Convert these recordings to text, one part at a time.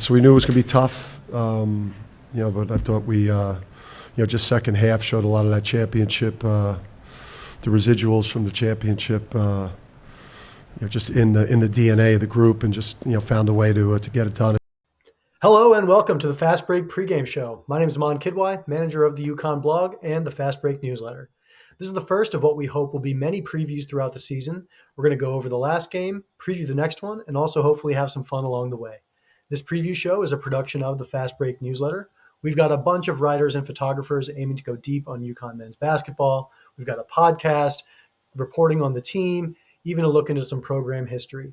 So we knew it was going to be tough, but I thought we, just second half showed a lot of that championship, the residuals from the championship, just in the DNA of the group, and just found a way to get it done. Hello and welcome to the Fast Break pregame show. My name is Aman Kidwai, manager of the UConn blog and the Fast Break newsletter. This is the first of what we hope will be many previews throughout the season. We're going to go over the last game, preview the next one, and also hopefully have some fun along the way. This preview show is a production of the Fast Break newsletter. We've got a bunch of writers and photographers aiming to go deep on UConn men's basketball. We've got a podcast, reporting on the team, even a look into some program history.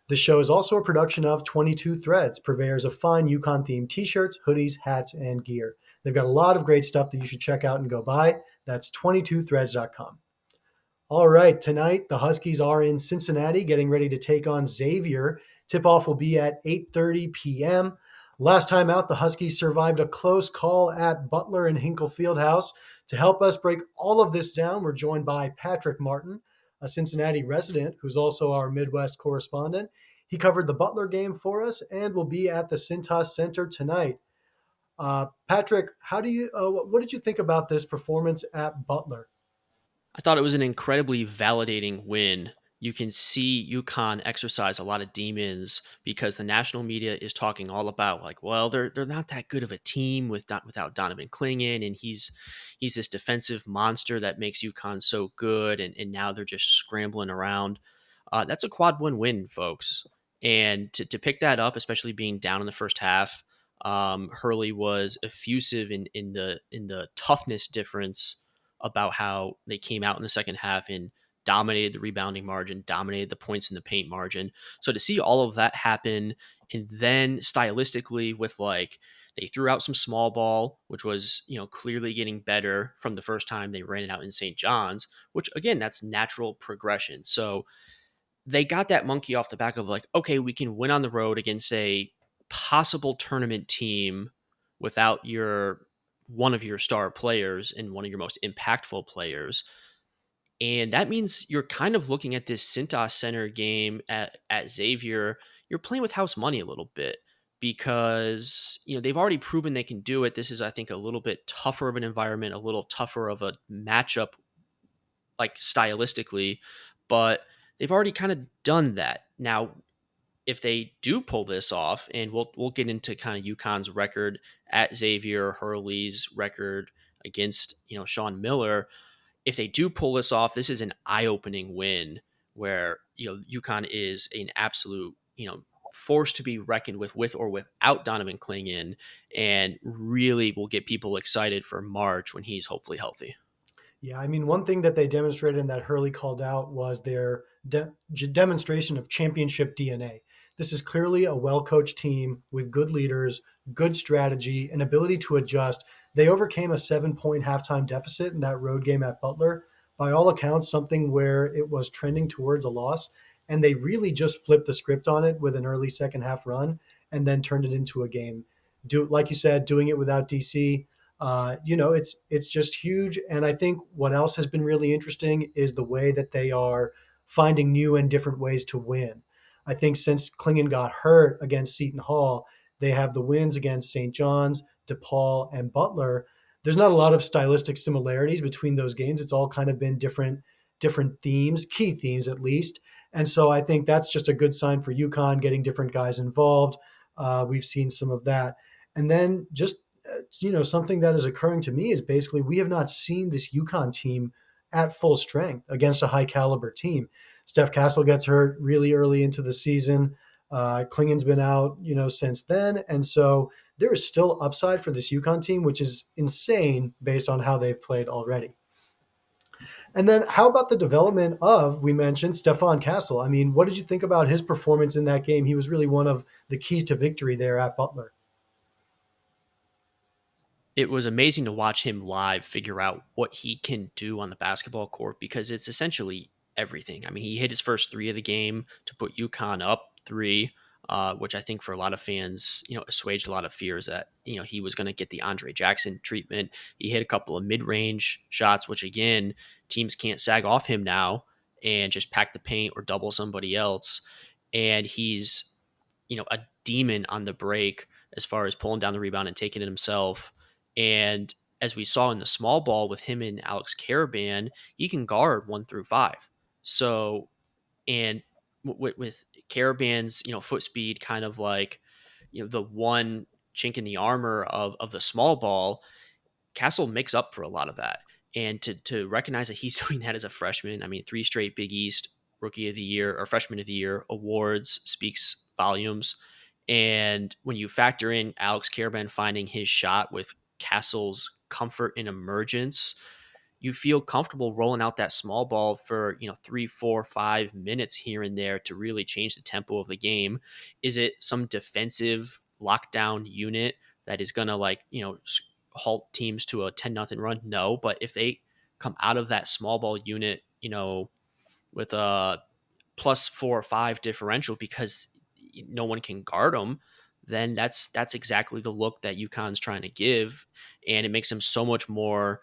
This show is also a production of 22 Threads, purveyors of fine UConn-themed t-shirts, hoodies, hats, and gear. They've got a lot of great stuff that you should check out and go buy. That's 22threads.com. All right, tonight the Huskies are in Cincinnati getting ready to take on Xavier. Tip-off will be at 8:30 p.m. Last time out, the Huskies survived a close call at Butler and Hinkle Fieldhouse. To help us break all of this down, we're joined by Patrick Martin, a Cincinnati resident who's also our Midwest correspondent. He covered the Butler game for us and will be at the Cintas Center tonight. Patrick, what did you think about this performance at Butler? I thought it was an incredibly validating win. You can see UConn exercise a lot of demons because the national media is talking all about they're not that good of a team without Donovan Clingan, and he's this defensive monster that makes UConn so good, and now they're just scrambling around. That's a quad win, folks. And to pick that up, especially being down in the first half, Hurley was effusive in the toughness difference about how they came out in the second half and dominated the rebounding margin, dominated the points in the paint margin. So to see all of that happen, and then stylistically they threw out some small ball, which was, clearly getting better from the first time they ran it out in St. John's, which again, that's natural progression. So they got that monkey off the back of okay, we can win on the road against a possible tournament team without one of your star players and one of your most impactful players. And that means you're kind of looking at this Cintas Center game at Xavier. You're playing with house money a little bit because, they've already proven they can do it. This is, I think, a little bit tougher of an environment, a little tougher of a matchup, stylistically, but they've already kind of done that. Now, if they do pull this off, and we'll get into kind of UConn's record at Xavier, Hurley's record against Sean Miller, if they do pull this off, this is an eye-opening win where UConn is an absolute force to be reckoned with or without Donovan Clingan, and really will get people excited for March when he's hopefully healthy. Yeah, I mean, one thing that they demonstrated and that Hurley called out was their demonstration of championship DNA. This is clearly a well-coached team with good leaders, good strategy, and ability to adjust. They overcame a 7-point halftime deficit in that road game at Butler. By all accounts, something where it was trending towards a loss, and they really just flipped the script on it with an early second half run and then turned it into a game. Like you said, doing it without DC. It's just huge. And I think what else has been really interesting is the way that they are finding new and different ways to win. I think since Clingan got hurt against Seton Hall, they have the wins against St. John's, DePaul, and Butler. There's not a lot of stylistic similarities between those games. It's all kind of been different themes, key themes at least. And so I think that's just a good sign for UConn getting different guys involved. We've seen some of that. And then just something that is occurring to me is basically we have not seen this UConn team at full strength against a high caliber team. Steph Castle gets hurt really early into the season. Clingan's been out, since then. And so there is still upside for this UConn team, which is insane based on how they've played already. And then how about the development of, we mentioned, Stephon Castle? I mean, what did you think about his performance in that game? He was really one of the keys to victory there at Butler. It was amazing to watch him live figure out what he can do on the basketball court, because it's essentially everything. I mean, he hit his first three of the game to put UConn up 3, which I think for a lot of fans, assuaged a lot of fears that, he was going to get the Andre Jackson treatment. He hit a couple of mid-range shots, which again, teams can't sag off him now and just pack the paint or double somebody else. And he's, a demon on the break as far as pulling down the rebound and taking it himself. And as we saw in the small ball with him and Alex Karaban, he can guard 1 through 5. So, and with Karaban's, foot speed kind of like, the one chink in the armor of the small ball, Castle makes up for a lot of that. And to recognize that he's doing that as a freshman, I mean, 3 straight Big East Rookie of the Year or Freshman of the Year awards speaks volumes. And when you factor in Alex Karaban finding his shot with Castle's comfort and emergence, you feel comfortable rolling out that small ball for 3, 4, 5 minutes here and there to really change the tempo of the game. Is it some defensive lockdown unit that is gonna halt teams to a 10-0 run? No, but if they come out of that small ball unit, with a +4 or +5 differential because no one can guard them, then that's exactly the look that UConn's trying to give, and it makes them so much more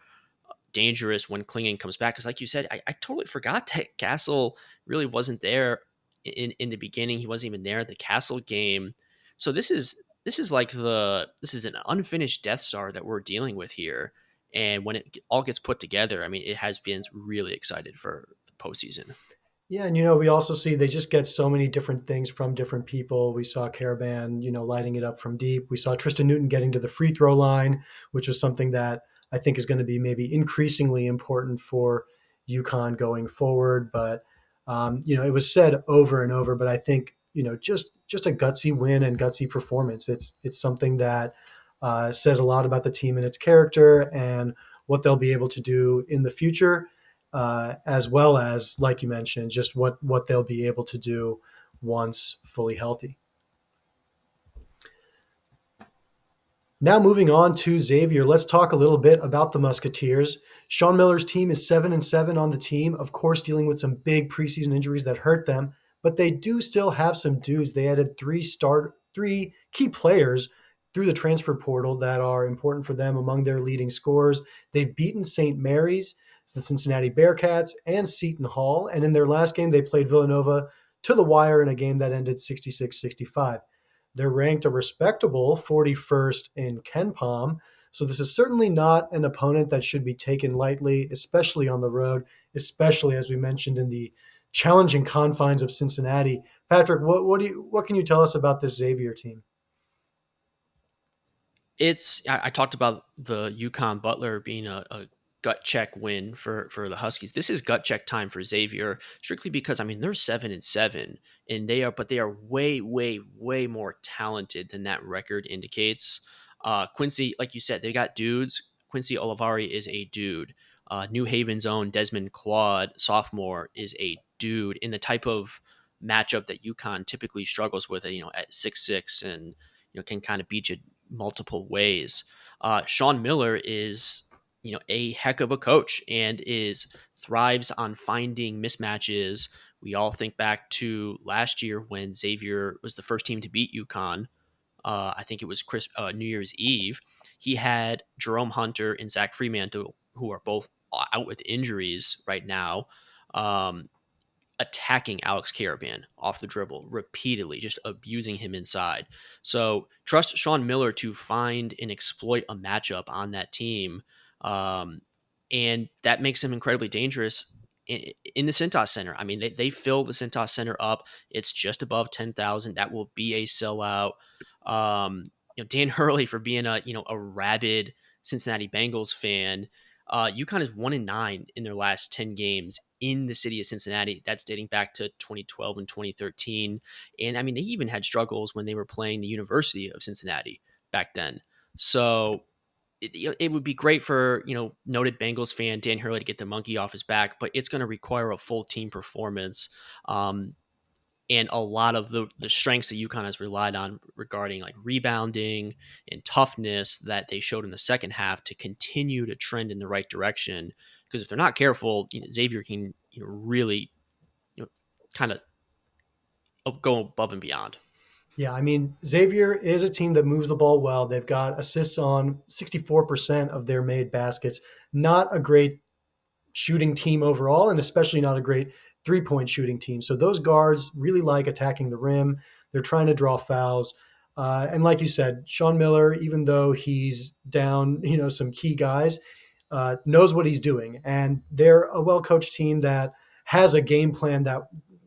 dangerous when Clingan comes back. Because, like you said, I totally forgot that Castle really wasn't there in the beginning. He wasn't even there at the Castle game. So this is an unfinished Death Star that we're dealing with here. And when it all gets put together, I mean, it has fans really excited for the postseason. Yeah, and we also see they just get so many different things from different people. We saw Karaban, lighting it up from deep. We saw Tristan Newton getting to the free throw line, which was something that I think is going to be maybe increasingly important for UConn going forward. But it was said over and over. But I think just a gutsy win and gutsy performance. It's something that says a lot about the team and its character and what they'll be able to do in the future. As well as, like you mentioned, just what they'll be able to do once fully healthy. Now moving on to Xavier, let's talk a little bit about the Musketeers. Sean Miller's team is 7-7 on the team, of course, dealing with some big preseason injuries that hurt them, but they do still have some dudes. They added 3 key players through the transfer portal that are important for them among their leading scorers. They've beaten St. Mary's, the Cincinnati Bearcats, and Seton Hall. And in their last game, they played Villanova to the wire in a game that ended 66-65. They're ranked a respectable 41st in KenPom. So this is certainly not an opponent that should be taken lightly, especially on the road, especially as we mentioned in the challenging confines of Cincinnati. Patrick, what can you tell us about this Xavier team? I talked about the UConn Butler being a gut check win for the Huskies. This is gut check time for Xavier, strictly because they're 7-7, and they are way, way, way more talented than that record indicates. Quincy, like you said, they got dudes. Quincy Olivari is a dude. New Haven's own Desmond Claude, sophomore, is a dude in the type of matchup that UConn typically struggles with. At 6'6", and can kind of beat you multiple ways. Sean Miller is a heck of a coach and thrives on finding mismatches. We all think back to last year when Xavier was the first team to beat UConn. I think it was New Year's Eve. He had Jerome Hunter and Zach Fremantle, who are both out with injuries right now, attacking Alex Karaban off the dribble repeatedly, just abusing him inside. So trust Sean Miller to find and exploit a matchup on that team. And that makes him incredibly dangerous in the Cintas Center. They fill the Cintas Center up. It's just above 10,000. That will be a sellout. Dan Hurley, for being a rabid Cincinnati Bengals fan, UConn is 1-9 in their last 10 games in the city of Cincinnati. That's dating back to 2012 and 2013. And they even had struggles when they were playing the University of Cincinnati back then. So it would be great for, noted Bengals fan Dan Hurley to get the monkey off his back, but it's going to require a full team performance. And a lot of the strengths that UConn has relied on regarding like rebounding and toughness that they showed in the second half to continue to trend in the right direction. Because if they're not careful, Xavier can really kind of go above and beyond. Yeah, Xavier is a team that moves the ball well. They've got assists on 64% of their made baskets. Not a great shooting team overall, and especially not a great three-point shooting team. So those guards really like attacking the rim. They're trying to draw fouls. And like you said, Sean Miller, even though he's down, some key guys, knows what he's doing, and they're a well-coached team that has a game plan that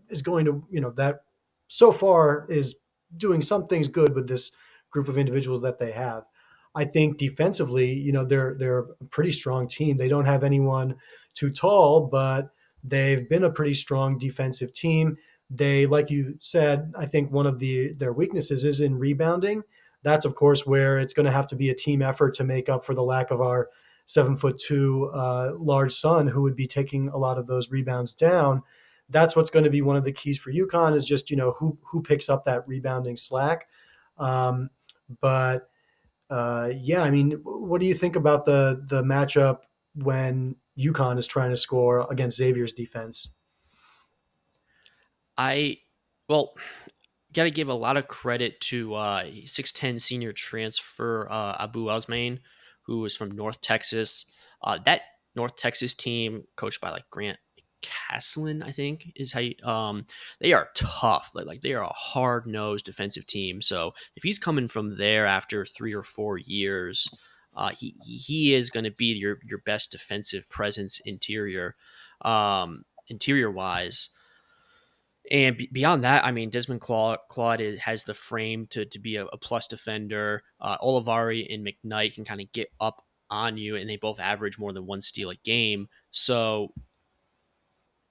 is going to, that so far is doing some things good with this group of individuals that they have. I think defensively, they're a pretty strong team. They don't have anyone too tall, but they've been a pretty strong defensive team. They, like you said, I think one of their weaknesses is in rebounding. That's of course where it's going to have to be a team effort to make up for the lack of our 7'2" large son who would be taking a lot of those rebounds down. That's what's going to be one of the keys for UConn is just who picks up that rebounding slack. But yeah, I mean, what do you think about the matchup when UConn is trying to score against Xavier's defense? I well, got to give a lot of credit to 6'10" senior transfer Abu Osmain, who is from North Texas. That North Texas team, coached by like Grant Caslin, I think is how you, they are tough. Like they are a hard nosed defensive team. So if he's coming from there after 3 or 4 years, he is going to be your best defensive presence interior wise. And beyond that, I mean, Desmond Claude has the frame to be a plus defender. Olivari and McKnight can kind of get up on you, and they both average more than one steal a game. So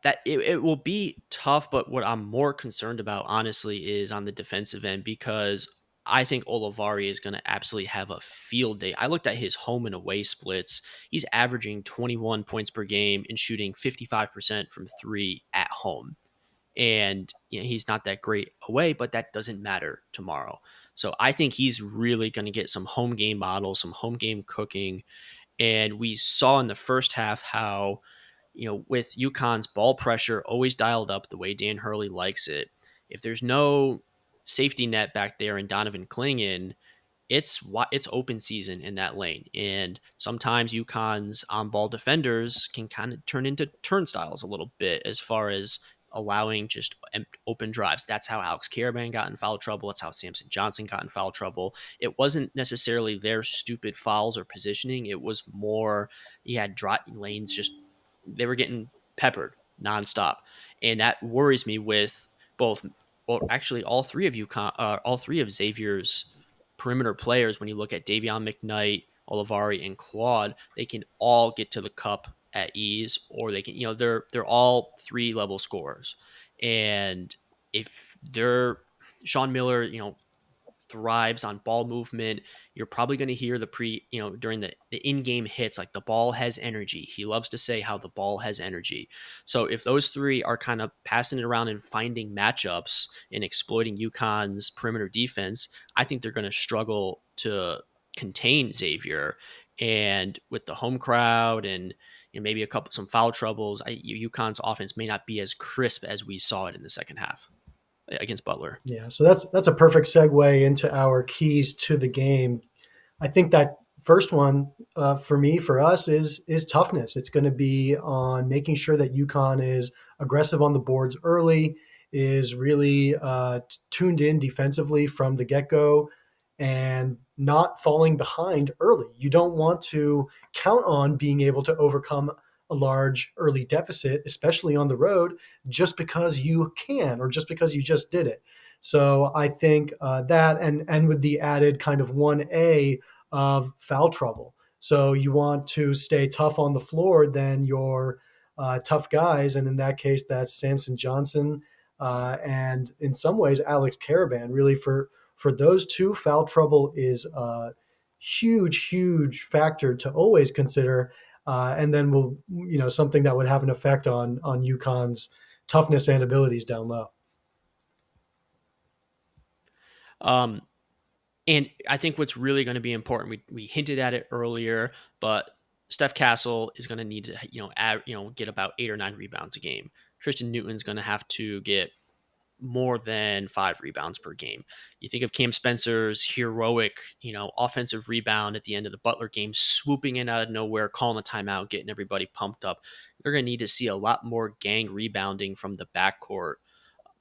that it will be tough. But what I'm more concerned about, honestly, is on the defensive end because I think Olivari is going to absolutely have a field day. I looked at his home and away splits. He's averaging 21 points per game and shooting 55% from three at home, and he's not that great away, but that doesn't matter tomorrow. So I think he's really going to get some home game models, some home game cooking. And we saw in the first half how, with UConn's ball pressure always dialed up the way Dan Hurley likes it, if there's no safety net back there in Donovan Clingan, it's open season in that lane, and sometimes UConn's on-ball defenders can kind of turn into turnstiles a little bit as far as allowing just open drives. That's how Alex Karaban got in foul trouble. That's how Samson Johnson got in foul trouble. It wasn't necessarily their stupid fouls or positioning. It was more he had dry lanes, just they were getting peppered nonstop, and that worries me with both. Well, actually, all three of Xavier's perimeter players, when you look at Davion McKnight, Olivari, and Claude, they can all get to the cup at ease, or they can, they're all 3 level scorers. And if they're Sean Miller, thrives on ball movement. You're probably going to hear during the in-game hits, like the ball has energy. He loves to say how the ball has energy. So if those three are kind of passing it around and finding matchups and exploiting UConn's perimeter defense, I think they're going to struggle to contain Xavier. And with the home crowd and maybe some foul troubles, UConn's offense may not be as crisp as we saw it in the second half against Butler. Yeah, so that's a perfect segue into our keys to the game. I think that first one for us is toughness. It's going to be on making sure that UConn is aggressive on the boards early, is really tuned in defensively from the get-go, and not falling behind early. You don't want to count on being able to overcome a large early deficit, especially on the road, just because you can or just because you just did it. So I think that and with the added kind of 1A of foul trouble. So you want to stay tough on the floor than your tough guys. And in that case, that's Samson Johnson and in some ways, Alex Karaban. Really, for those two, foul trouble is a huge, huge factor to always consider. And then something that would have an effect on UConn's toughness and abilities down low. Um, And I think what's really going to be important, we hinted at it earlier, but Steph Castle is going to need to, get about 8 or 9 rebounds a game. Tristan Newton's going to have to get more than 5 rebounds per game. You think of Cam Spencer's heroic, offensive rebound at the end of the Butler game, swooping in out of nowhere, calling a timeout, getting everybody pumped up. They're going to need to see a lot more gang rebounding from the backcourt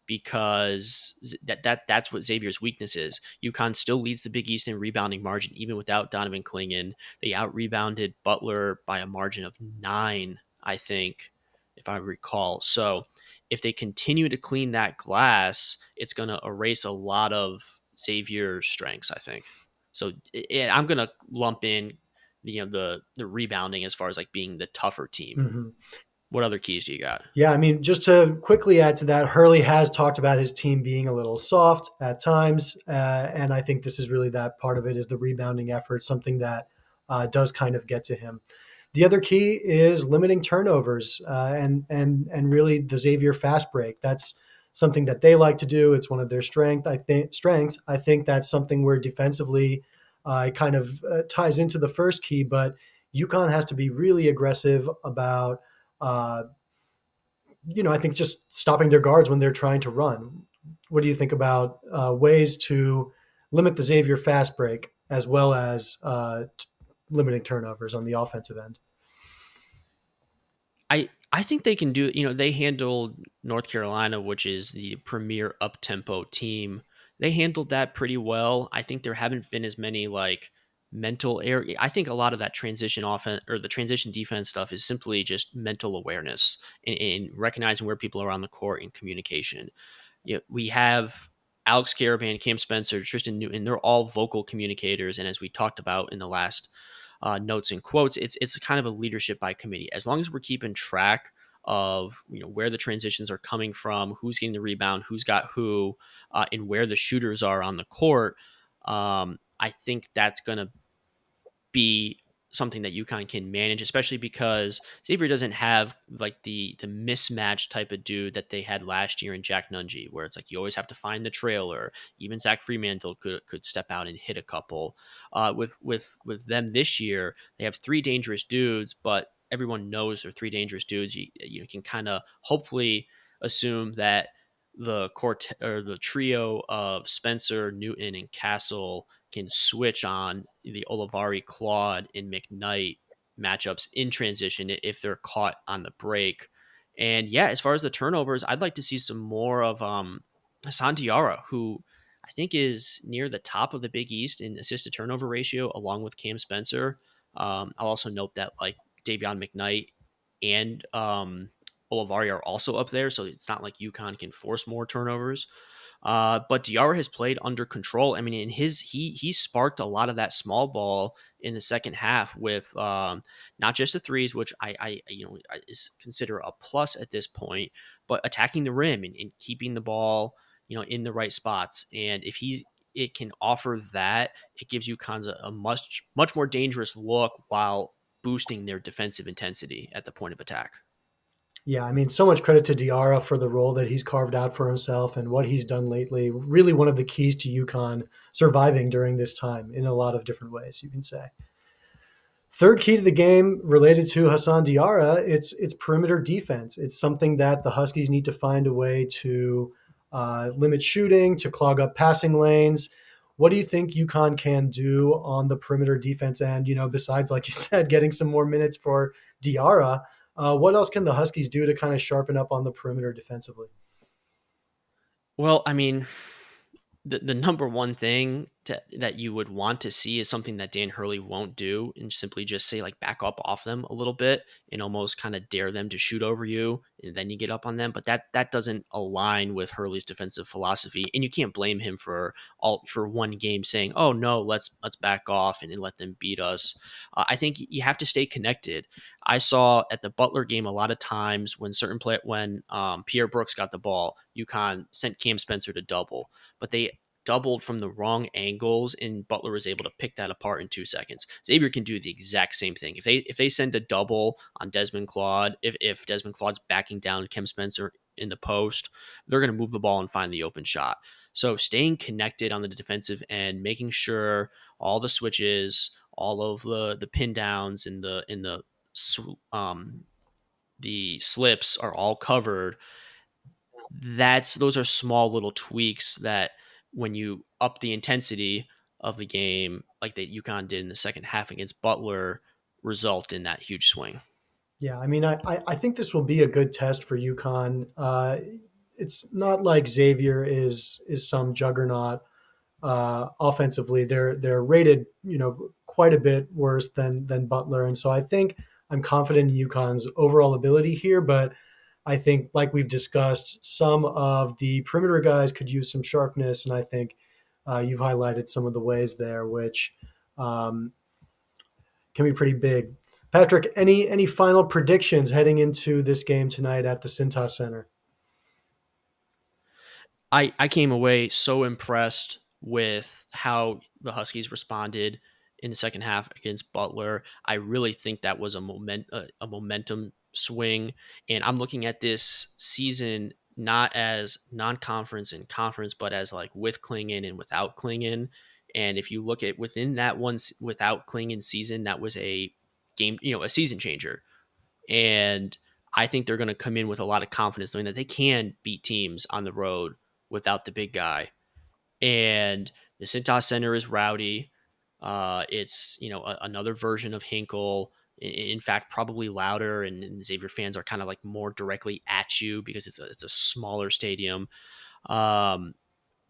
because that's what Xavier's weakness is. UConn still leads the Big East in rebounding margin even without Donovan Clingan. They out rebounded Butler by a margin of 9, I think, if I recall. So if they continue to clean that glass, it's going to erase a lot of Xavier's strengths, I think. So I'm going to lump in the rebounding as far as like being the tougher team. Mhm. What other keys do you got? Yeah, I mean, just to quickly add to that, Hurley has talked about his team being a little soft at times, and I think this is really that part of it is the rebounding effort, something that does kind of get to him. The other key is limiting turnovers and really the Xavier fast break. That's something that they like to do. It's one of their strengths. I think that's something where defensively it kind of ties into the first key, but UConn has to be really aggressive about. Uh, I think just stopping their guards when they're trying to run. What do you think about ways to limit the Xavier fast break as well as limiting turnovers on the offensive end? I think they can do. They handled North Carolina, which is the premier up tempo team. They handled that pretty well. I think there haven't been as many like mental error. I think a lot of that transition offense or the transition defense stuff is simply just mental awareness and recognizing where people are on the court and communication. We have Alex Karaban, Cam Spencer, Tristan Newton. They're all vocal communicators, and as we talked about in the last notes and quotes, it's kind of a leadership by committee. As long as we're keeping track of where the transitions are coming from, who's getting the rebound, who's got who, and where the shooters are on the court, I think that's going to be something that UConn can manage, especially because Xavier doesn't have like the mismatch type of dude that they had last year in Jack Nungy, where it's like you always have to find the trailer. Even Zach Fremantle could step out and hit a couple. With them this year, they have 3 dangerous dudes, but everyone knows they're 3 dangerous dudes. You can kind of hopefully assume that the trio of Spencer, Newton, and Castle can switch on the Olivari, Claude, and McKnight matchups in transition if they're caught on the break. And yeah, as far as the turnovers, I'd like to see some more of Hassan Diarra, who I think is near the top of the Big East in assist to turnover ratio, along with Cam Spencer. I'll also note that like Davion McKnight and Olivari are also up there, so it's not like UConn can force more turnovers. But Diarra has played under control. I mean, in he sparked a lot of that small ball in the second half with not just the threes, which I is consider a plus at this point, but attacking the rim and keeping the ball in the right spots. And if it can offer that, it gives UConn a much more dangerous look while boosting their defensive intensity at the point of attack. Yeah, I mean, so much credit to Diarra for the role that he's carved out for himself and what he's done lately. Really, one of the keys to UConn surviving during this time in a lot of different ways, you can say. Third key to the game related to Hassan Diarra, it's perimeter defense. It's something that the Huskies need to find a way to limit shooting, to clog up passing lanes. What do you think UConn can do on the perimeter defense end? Besides, like you said, getting some more minutes for Diarra, what else can the Huskies do to kind of sharpen up on the perimeter defensively? Well, I mean, the number one thing that you would want to see is something that Dan Hurley won't do, and simply just say like back up off them a little bit and almost kind of dare them to shoot over you, and then you get up on them. But that doesn't align with Hurley's defensive philosophy, and you can't blame him for one game saying, "Oh no, let's back off and let them beat us." I think you have to stay connected. I saw at the Butler game a lot of times when Pierre Brooks got the ball, UConn sent Cam Spencer to double, but they doubled from the wrong angles, and Butler was able to pick that apart in 2 seconds. Xavier can do the exact same thing. If they send a double on Desmond Claude, if Desmond Claude's backing down Cam Spencer in the post, they're going to move the ball and find the open shot. So staying connected on the defensive end, making sure all the switches, all of the pin downs and the slips are all covered. Those are small little tweaks that when you up the intensity of the game, like that UConn did in the second half against Butler, result in that huge swing. Yeah, I mean, I think this will be a good test for UConn. it's not like Xavier is some juggernaut offensively. They're rated, quite a bit worse than Butler, and so I think I'm confident in UConn's overall ability here. But I think, like we've discussed, some of the perimeter guys could use some sharpness, and I think you've highlighted some of the ways there, which um, can be pretty big. Patrick, any final predictions heading into this game tonight at the Cintas Center? I came away so impressed with how the Huskies responded in the second half against Butler. I really think that was a momentum swing, and I'm looking at this season not as non-conference and conference, but as like with Klingan and without Klingan. And if you look at within that without Klingan season, that was a game, a season changer. And I think they're going to come in with a lot of confidence, knowing that they can beat teams on the road without the big guy. And the Cintas Center is rowdy. It's another version of Hinkle. In fact, probably louder, and Xavier fans are kind of like more directly at you because it's a smaller stadium. Um,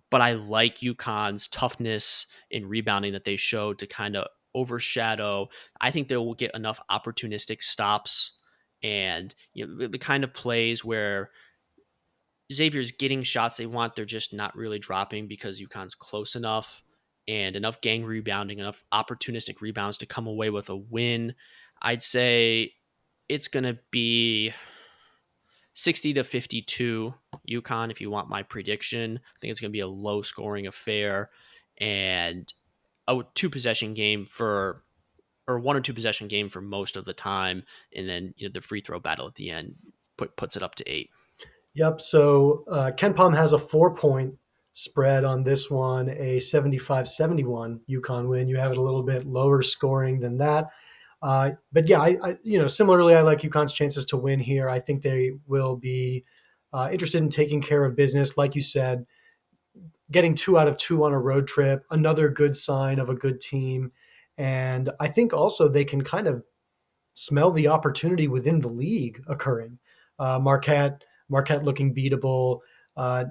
but I like UConn's toughness in rebounding that they showed to kind of overshadow. I think they will get enough opportunistic stops and the kind of plays where Xavier's getting shots they want, they're just not really dropping because UConn's close enough and enough gang rebounding, enough opportunistic rebounds to come away with a win. I'd say it's going to be 60-52 UConn if you want my prediction. I think it's going to be a low scoring affair and a two possession game or one or two possession game for most of the time, and then the free throw battle at the end puts it up to 8. Yep. So KenPom has a 4-point spread on this one, a 75-71 UConn win. You have it a little bit lower scoring than that. But yeah, similarly, I like UConn's chances to win here. I think they will be interested in taking care of business. Like you said, getting 2 out of 2 on a road trip, another good sign of a good team. And I think also they can kind of smell the opportunity within the league occurring. Marquette looking beatable.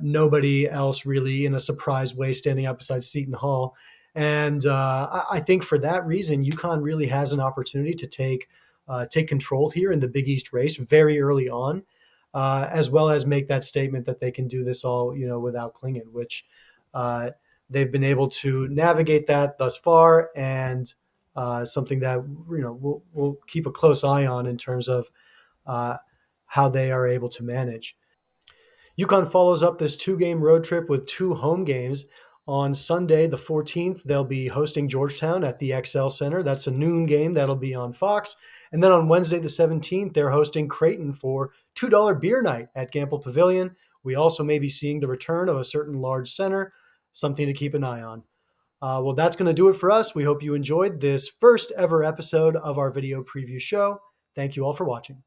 Nobody else really in a surprise way standing out besides Seton Hall. And I think for that reason, UConn really has an opportunity to take control here in the Big East race very early on, as well as make that statement that they can do this all without Klingan, which they've been able to navigate that thus far, and something that we'll keep a close eye on in terms of how they are able to manage. UConn follows up this 2-game road trip with 2 home games. On Sunday, the 14th, they'll be hosting Georgetown at the XL Center. That's a noon game. That'll be on Fox. And then on Wednesday, the 17th, they're hosting Creighton for $2 beer night at Gamble Pavilion. We also may be seeing the return of a certain large center, something to keep an eye on. Well, that's going to do it for us. We hope you enjoyed this first ever episode of our video preview show. Thank you all for watching.